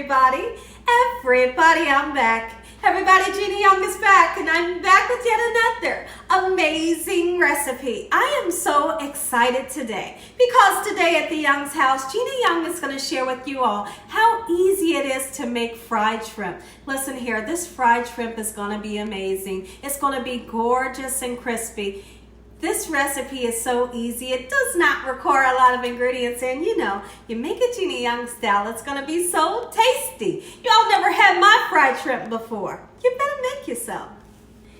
Everybody, I'm back. Everybody, Jeannie Young is back, and I'm back with yet another amazing recipe. I am so excited today because today at the Young's house, Jeannie Young is going to share with you all how easy it is to make fried shrimp. Listen here, this fried shrimp is going to be amazing. It's going to be gorgeous and crispy. This recipe is so easy. It does not require a lot of ingredients, and you make it Jeannie Young style. It's going to be so tasty. Y'all never had my fried shrimp before. You better make you some.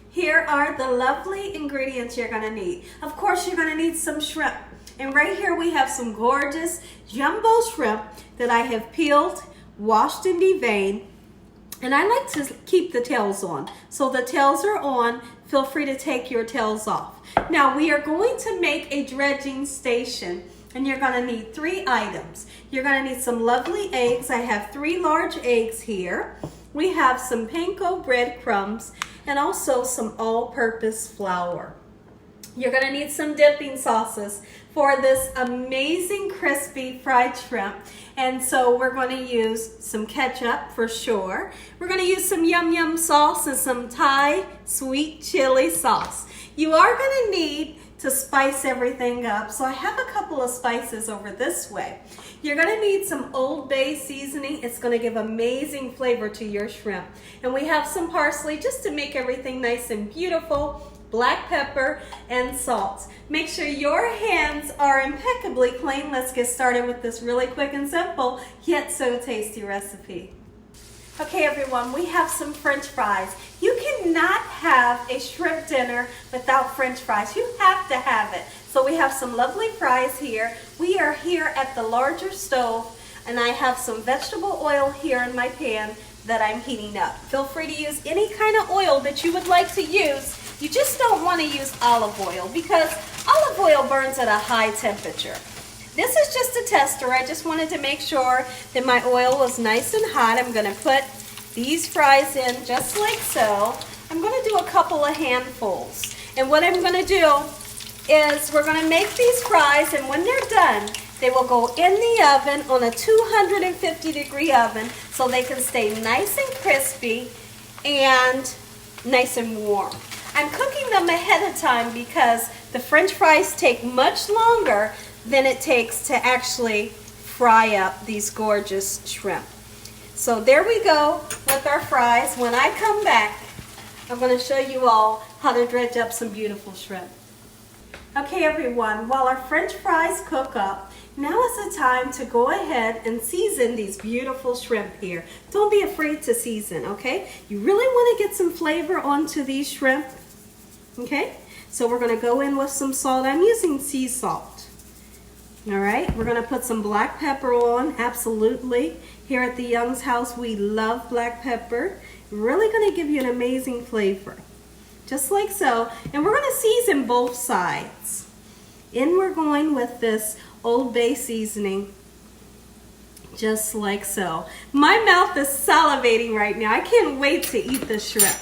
Here are the lovely ingredients you're going to need. Of course, you're going to need some shrimp. And right here we have some gorgeous jumbo shrimp that I have peeled, washed, and deveined. And I like to keep the tails on. So the tails are on. Feel free to take your tails off. Now we are going to make a dredging station, and you're going to need 3 items. You're going to need some lovely eggs. I have 3 large eggs here. We have some Panko bread crumbs and also some all-purpose flour. You're going to need some dipping sauces for this amazing crispy fried shrimp. And so we're going to use some ketchup for sure. We're going to use some yum yum sauce and some Thai sweet chili sauce. You are going to need to spice everything up. So I have a couple of spices over this way. You're going to need some Old Bay seasoning. It's going to give amazing flavor to your shrimp. And we have some parsley just to make everything nice and beautiful. Black pepper and salt. Make sure your hands are impeccably clean. Let's get started with this really quick and simple yet so tasty recipe. Okay everyone, we have some French fries. You cannot have a shrimp dinner without French fries. You have to have it. So we have some lovely fries here. We are here at the larger stove, and I have some vegetable oil here in my pan that I'm heating up. Feel free to use any kind of oil that you would like to use. You just don't want to use olive oil because olive oil burns at a high temperature. This is just a tester. I just wanted to make sure that my oil was nice and hot. I'm going to put these fries in just like so. I'm going to do a couple of handfuls. And what I'm going to do is we're going to make these fries, and when they're done, they will go in the oven on a 250-degree oven so they can stay nice and crispy and nice and warm. I'm cooking them ahead of time because the French fries take much longer than it takes to actually fry up these gorgeous shrimp. So there we go with our fries. When I come back, I'm going to show you all how to dredge up some beautiful shrimp. Okay everyone, while our French fries cook up, now is the time to go ahead and season these beautiful shrimp here. Don't be afraid to season, okay? You really want to get some flavor onto these shrimp, okay? So we're going to go in with some salt. I'm using sea salt. All right, we're going to put some black pepper on, absolutely. Here at the Young's house, we love black pepper. Really going to give you an amazing flavor. Just like so. And we're going to season both sides. In we're going with this Old Bay seasoning, just like so. My mouth is salivating right now. I can't wait to eat this shrimp.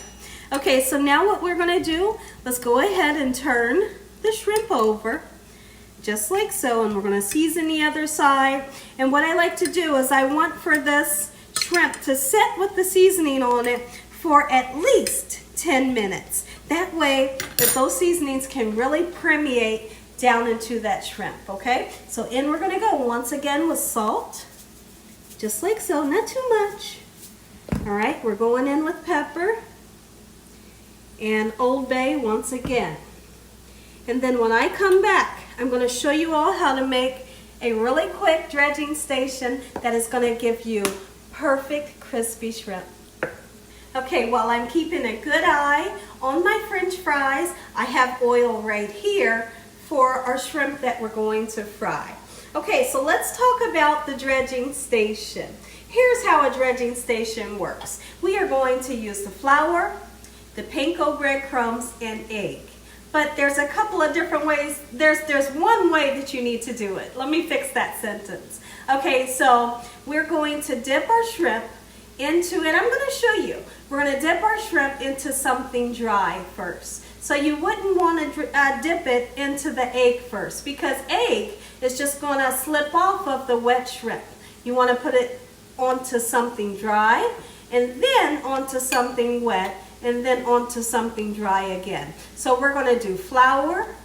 Okay, so now what we're going to do, let's go ahead and turn the shrimp over, just like so, and we're going to season the other side. And what I like to do is I want for this shrimp to sit with the seasoning on it for at least 10 minutes. That way that those seasonings can really permeate down into that shrimp, okay? So in we're going to go once again with salt, just like so, not too much. All right, we're going in with pepper and Old Bay once again. And then when I come back, I'm going to show you all how to make a really quick dredging station that is going to give you perfect crispy shrimp. Okay, while I'm keeping a good eye on my French fries, I have oil right here for our shrimp that we're going to fry. Okay, so let's talk about the dredging station. Here's how a dredging station works. We are going to use the flour, the Panko breadcrumbs, and egg. But there's a couple of different ways. There's one way that you need to do it. Let me fix that sentence. Okay, so we're going to dip our shrimp into it. I'm going to show you. We're going to dip our shrimp into something dry first. So you wouldn't want to dip it into the egg first because egg is just going to slip off of the wet shrimp. You want to put it onto something dry, and then onto something wet, and then onto something dry again. So we're going to do flour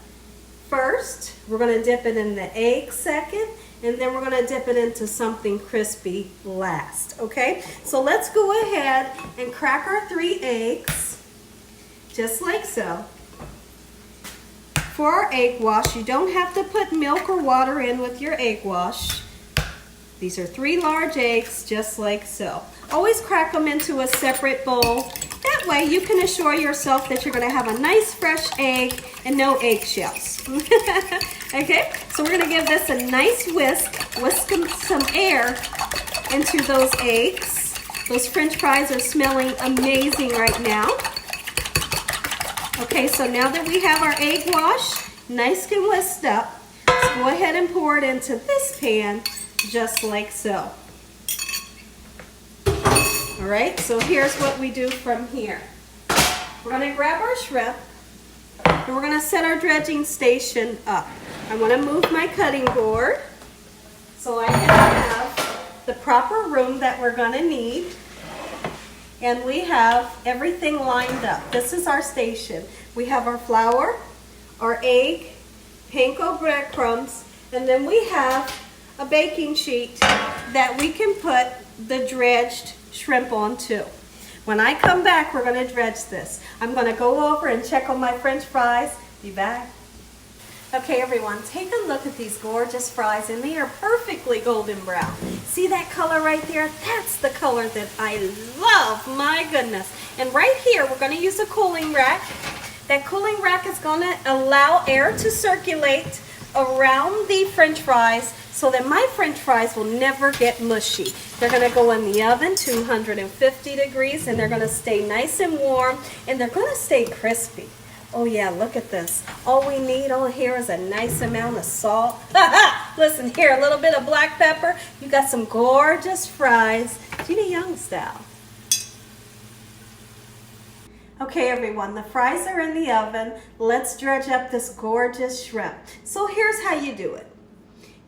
first, we're going to dip it in the egg second, and then we're going to dip it into something crispy last, okay? So let's go ahead and crack our 3 eggs, just like so. For our egg wash, you don't have to put milk or water in with your egg wash. These are 3 large eggs, just like so. Always crack them into a separate bowl. That way you can assure yourself that you're going to have a nice fresh egg and no eggshells. Okay, so we're going to give this a nice whisk some air into those eggs. Those French fries are smelling amazing right now. Okay, so now that we have our egg wash nice and whisked up, let's go ahead and pour it into this pan just like so. All right, so here's what we do from here. We're going to grab our shrimp and we're going to set our dredging station up. I want to move my cutting board so I can have the proper room that we're going to need. And we have everything lined up. This is our station. We have our flour, our egg, panko breadcrumbs, and then we have a baking sheet that we can put the dredged shrimp onto. When I come back, we're going to dredge this. I'm going to go over and check on my French fries. Be back. Okay, everyone, take a look at these gorgeous fries, and they are perfectly golden brown. See that color right there? That's the color that I love, my goodness. And right here, we're going to use a cooling rack. That cooling rack is going to allow air to circulate around the French fries so that my French fries will never get mushy. They're going to go in the oven, 250 degrees, and they're going to stay nice and warm, and they're going to stay crispy. Oh yeah, look at this. All we need on here is a nice amount of salt. Listen here, a little bit of black pepper. You got some gorgeous fries, Gina Young style. Okay everyone, the fries are in the oven. Let's dredge up this gorgeous shrimp. So here's how you do it.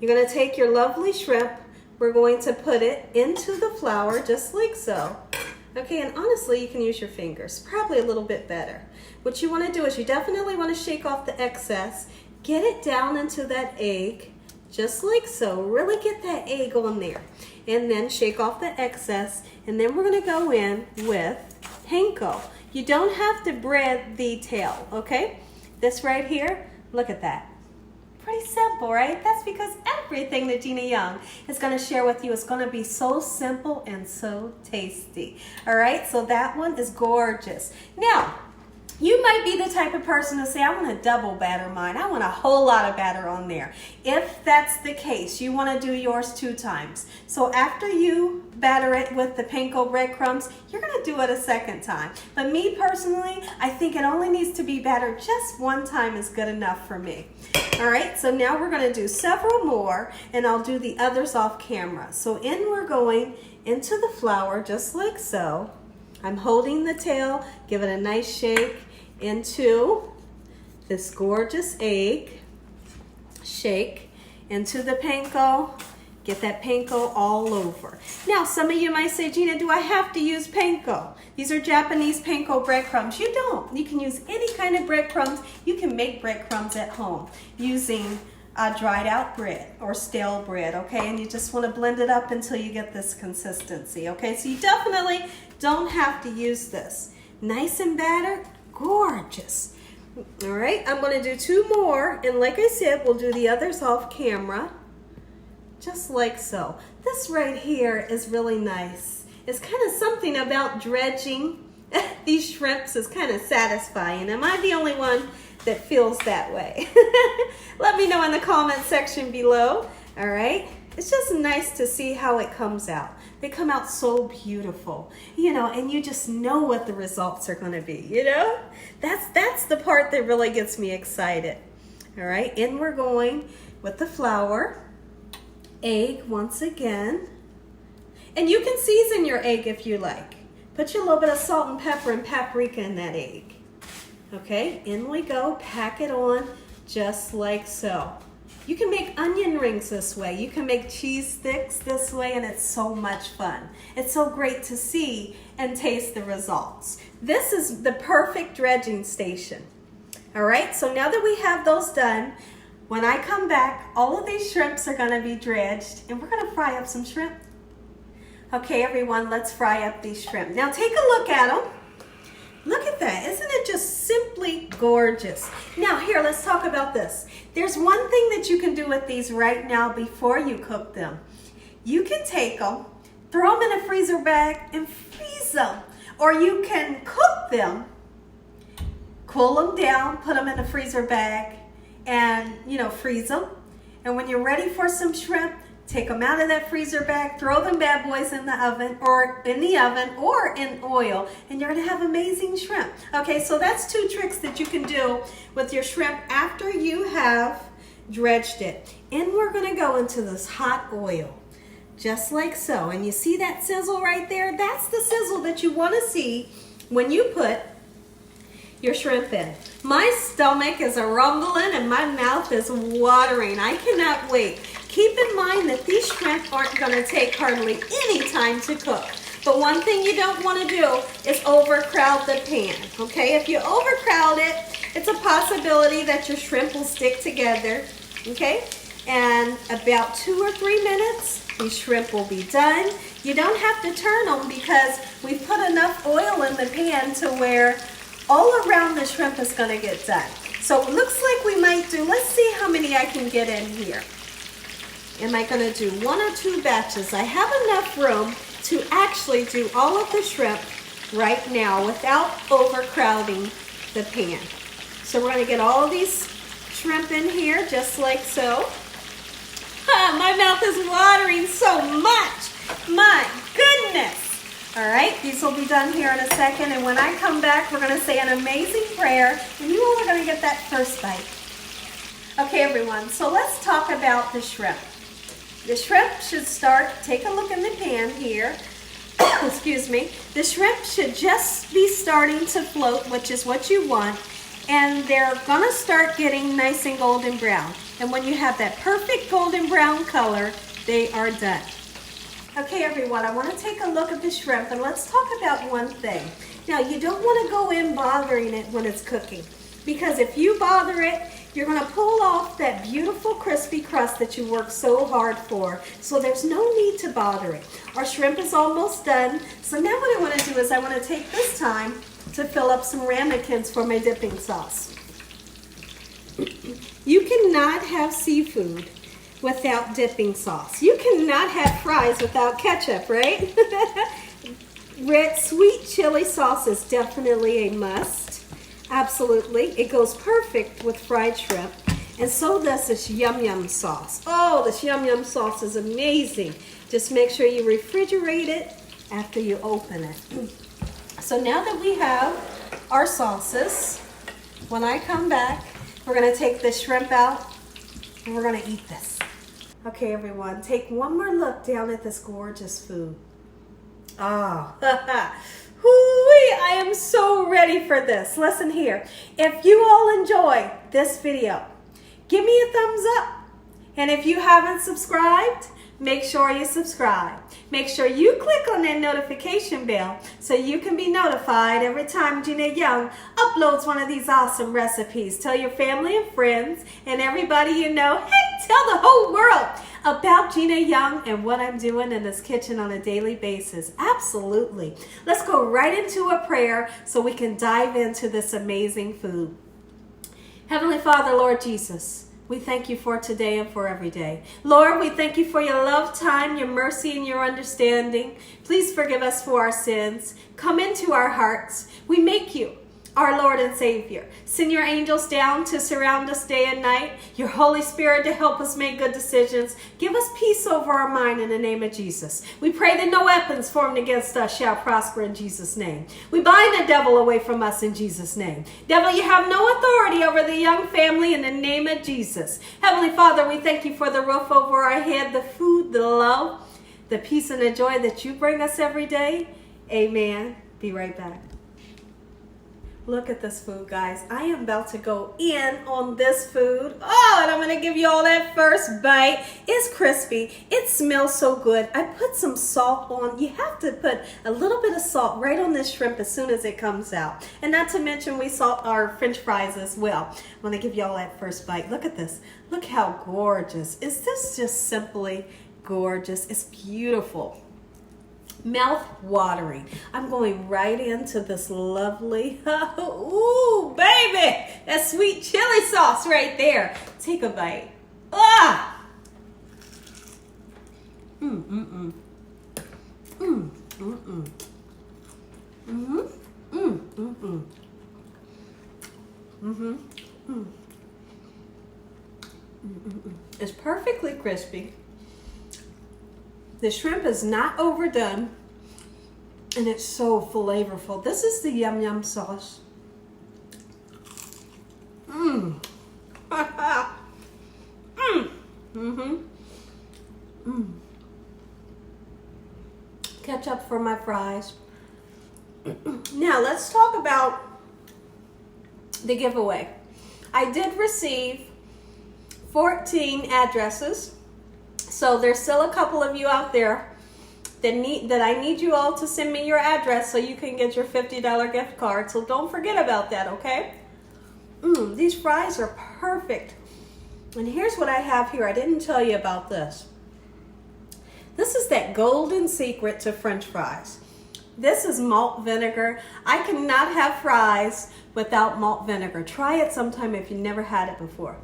You're going to take your lovely shrimp. We're going to put it into the flour just like so. Okay, and honestly, you can use your fingers, probably a little bit better. What you want to do is you definitely want to shake off the excess, get it down into that egg, just like so. Really get that egg on there. And then shake off the excess, and then we're going to go in with panko. You don't have to bread the tail, okay? This right here, look at that. Pretty simple, right? That's because everything that Gina Young is going to share with you is going to be so simple and so tasty. All right, so that one is gorgeous. Now, you might be the type of person to say, I want to double batter mine. I want a whole lot of batter on there. If that's the case, you want to do yours 2 times. So after you batter it with the panko breadcrumbs, you're going to do it a 2nd time. But me personally, I think it only needs to be battered just 1 time is good enough for me. All right, so now we're going to do several more, and I'll do the others off camera. So we're going into the flour just like so. I'm holding the tail, give it a nice shake into this gorgeous egg. Shake into the panko. Get that panko all over. Now, some of you might say, Gina, do I have to use panko? These are Japanese panko breadcrumbs. You don't. You can use any kind of breadcrumbs. You can make breadcrumbs at home using dried out bread or stale bread, okay? And you just want to blend it up until you get this consistency, okay? So you definitely don't have to use this. Nice and battered, gorgeous. All right, I'm going to do 2 more, and like I said, we'll do the others off camera. Just like so. This right here is really nice. It's kind of something about dredging these shrimps is kind of satisfying. Am I the only one that feels that way? Let me know in the comment section below. All right. It's just nice to see how it comes out. They come out so beautiful, you know, and you just know what the results are going to be, you know? That's the part that really gets me excited. All right. And we're going with the flour. Egg once again, and you can season your egg if you like. Put your little bit of salt and pepper and paprika in that egg. Okay, in we go, pack it on just like so. You can make onion rings this way. You can make cheese sticks this way, and it's so much fun. It's so great to see and taste the results. This is the perfect dredging station. All right, so now that we have those done, when I come back, all of these shrimps are gonna be dredged, and we're gonna fry up some shrimp. Okay, everyone, let's fry up these shrimp. Now take a look at them. Look at that, isn't it just simply gorgeous? Now here, let's talk about this. There's one thing that you can do with these right now before you cook them. You can take them, throw them in a freezer bag and freeze them. Or you can cook them, cool them down, put them in a freezer bag and, freeze them. And when you're ready for some shrimp, take them out of that freezer bag, throw them bad boys in the oven or in oil, and you're gonna have amazing shrimp. Okay, so that's 2 tricks that you can do with your shrimp after you have dredged it. And we're gonna go into this hot oil, just like so. And you see that sizzle right there? That's the sizzle that you wanna see when you put your shrimp in. My stomach is a rumbling and my mouth is watering. I cannot wait. Keep in mind that these shrimp aren't gonna take hardly any time to cook. But one thing you don't wanna do is overcrowd the pan, okay? If you overcrowd it, it's a possibility that your shrimp will stick together, okay? And about 2 or 3 minutes, these shrimp will be done. You don't have to turn them because we've put enough oil in the pan to where all around the shrimp is gonna get done. So it looks like we might do, let's see how many I can get in here. Am I gonna do 1 or 2 batches? I have enough room to actually do all of the shrimp right now without overcrowding the pan. So we're gonna get all of these shrimp in here just like so. My mouth is watering so much. My goodness. All right, these will be done here in a second, and when I come back, we're gonna say an amazing prayer, and you all are gonna get that first bite. Okay, everyone, so let's talk about the shrimp. The shrimp should start, take a look in the pan here, excuse me. The shrimp should just be starting to float, which is what you want, and they're gonna start getting nice and golden brown. And when you have that perfect golden brown color, they are done. Okay, everyone, I want to take a look at the shrimp, and let's talk about one thing. Now, you don't want to go in bothering it when it's cooking, because if you bother it, you're going to pull off that beautiful crispy crust that you worked so hard for. So there's no need to bother it. Our shrimp is almost done. So now what I want to do is I want to take this time to fill up some ramekins for my dipping sauce. You cannot have seafood without dipping sauce. You cannot have fries without ketchup, right? Red sweet chili sauce is definitely a must. Absolutely. It goes perfect with fried shrimp. And so does this yum yum sauce. Oh, this yum yum sauce is amazing. Just make sure you refrigerate it after you open it. So now that we have our sauces, when I come back, we're gonna take the shrimp out and we're gonna eat this. Okay, everyone, take one more look down at this gorgeous food. Oh, hoo-wee, I am so ready for this. Listen here, if you all enjoy this video, give me a thumbs up. And if you haven't subscribed, make sure you subscribe. Make sure you click on that notification bell so you can be notified every time Gina Young uploads one of these awesome recipes. Tell your family and friends and everybody you know, hey, tell the whole world about Gina Young and what I'm doing in this kitchen on a daily basis. Absolutely. Let's go right into a prayer so we can dive into this amazing food. Heavenly Father, Lord Jesus, we thank you for today and for every day. Lord, we thank you for your love, time, your mercy, and your understanding. Please forgive us for our sins. Come into our hearts. We make you our Lord and Savior. Send your angels down to surround us day and night. Your Holy Spirit to help us make good decisions. Give us peace over our mind in the name of Jesus. We pray that no weapons formed against us shall prosper in Jesus' name. We bind the devil away from us in Jesus' name. Devil, you have no authority over the Young family in the name of Jesus. Heavenly Father, we thank you for the roof over our head, the food, the love, the peace and the joy that you bring us every day. Amen. Be right back. Look at this food, guys. I am about to go in on this food. Oh, and I'm gonna give you all that first bite. It's crispy. It smells so good. I put some salt on. You have to put a little bit of salt right on this shrimp as soon as it comes out. And not to mention we salt our French fries as well. I'm gonna give you all that first bite. Look at this. Look how gorgeous. Is this just simply gorgeous? It's beautiful. Mouth watering. I'm going right into this lovely, ooh, baby, that sweet chili sauce right there. Take a bite. Ah! Mm-mm-mm. Mm-mm-mm. Mm-hmm. Mm-mm-mm. Mm-hmm. Mm. Mm-mm-mm. It's perfectly crispy. The shrimp is not overdone, and it's so flavorful. This is the yum yum sauce. Mmm. Mmm. Mm-hmm. Mmm. Ketchup for my fries. Now let's talk about the giveaway. I did receive 14 addresses. So there's still a couple of you out there that I need you all to send me your address so you can get your $50 gift card. So don't forget about that, okay? These fries are perfect. And here's what I have here. I didn't tell you about this. This is that golden secret to French fries. This is malt vinegar. I cannot have fries without malt vinegar. Try it sometime if you never had it before.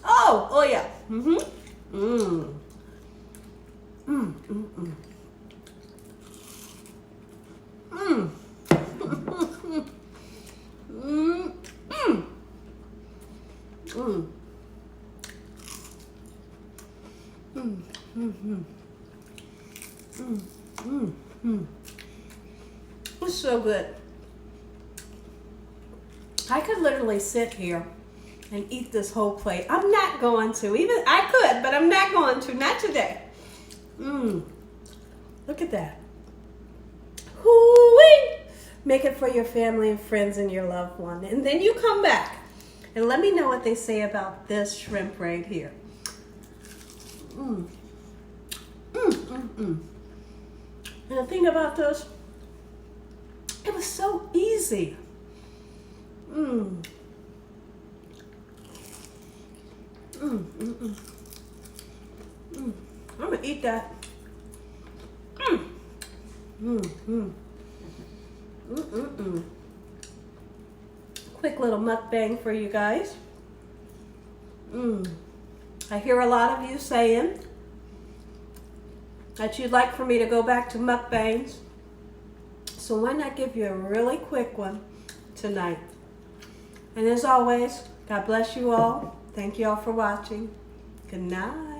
Oh yeah. Mm-hmm. Mmm. Mmm. Mmm. Mmm. Mmm. Mmm. Mmm. Mmm. Mmm. Mmm. Mmm. Mmm. It's so good. I could literally sit here and eat this whole plate. I'm not going to. Even I could, but I'm not going to. Not today. Look at that. Hoo-wee! Make it for your family and friends and your loved one. And then you come back and let me know what they say about this shrimp right here. And the thing about this, it was so easy. I'm gonna eat that. Quick little mukbang for you guys. I hear a lot of you saying that you'd like for me to go back to mukbangs. So why not give you a really quick one tonight? And as always, God bless you all. Thank you all for watching. Good night.